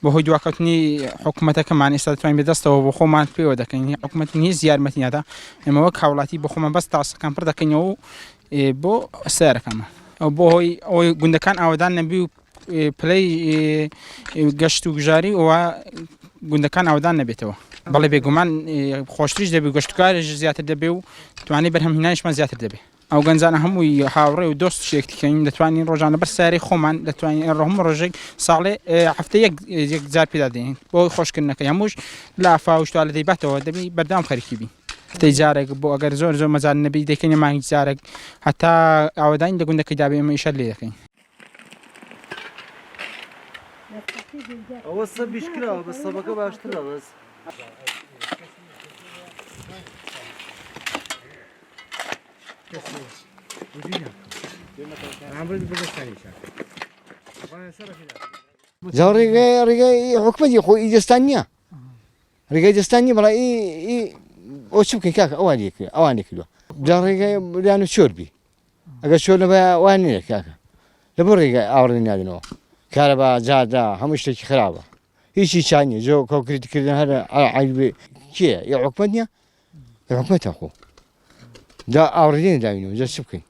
بۆ هۆی دواکەوتنی حکوومەتەکەمان ئێستا دەتوانین بەدەستەوە بۆ خۆمان پێوە دەکەین حکوومەتی هیچ یارمەتیادا ئێمە وەک هاوڵاتی بۆ خۆمان بەس تاسەکان پڕ دەکەینەوە و بۆ سیارەکەمە ئەو بۆ هۆی ئەوەی گوندەکان ئاوادان نەبی و پلەی گەشت و گژاری ئەوە گوندەکان ئاودان نەبێتەوە بەڵێ بێگومان خۆشتریش دەبێت گەشتکارێک زیاتر دەبێت و توانێت بەرهەمهێنانیشمان زیاتر دەبێت ئەو گەنجانە هەمووی هاوڕێ و دۆست شێکتیکەین دەتوانین ڕۆژانە بەر سیارەی خۆمان دەتوانین هەموو ڕۆژێک ساڵێ هەفتە یەک جار پێدا دێن بۆ خۆشکردنەکەی هەمووش لافا و شتوالە دەیباتەوە دەبی بەردەوام خەریکی بی هەفتەی جارێک بۆ ئەگەر زۆر مەزان نەبی دەکەین مانگی جارێک هەتا ئاوادانی لە گوندەکەیدا بێ ئێمە ئیشەر لێ دەکەین ئەوە سە بیشکراوە بە سەبەکە باشترە بەس جا ڕێگای حکومەتی خۆی ئیدەستان نییە ڕێگای دەستان نیە بەڵام ئەو چ بکەین کاکە ئەوان کردووە جا ڕێگای یان چۆربی ئەگەر چۆر لەبە وان نییە کاکە لەبەر ڕێگای ئاوڕێ نادنەوە کارەبا جادا هەموو شتێکی خراپە هیچی چای نییە جۆ کۆکریتکردن هەر عیبێ کێیە یا حکومەت نییە حکومەتە خۆ دا ئاوڕێ نەداوینەوە جا چ بکەین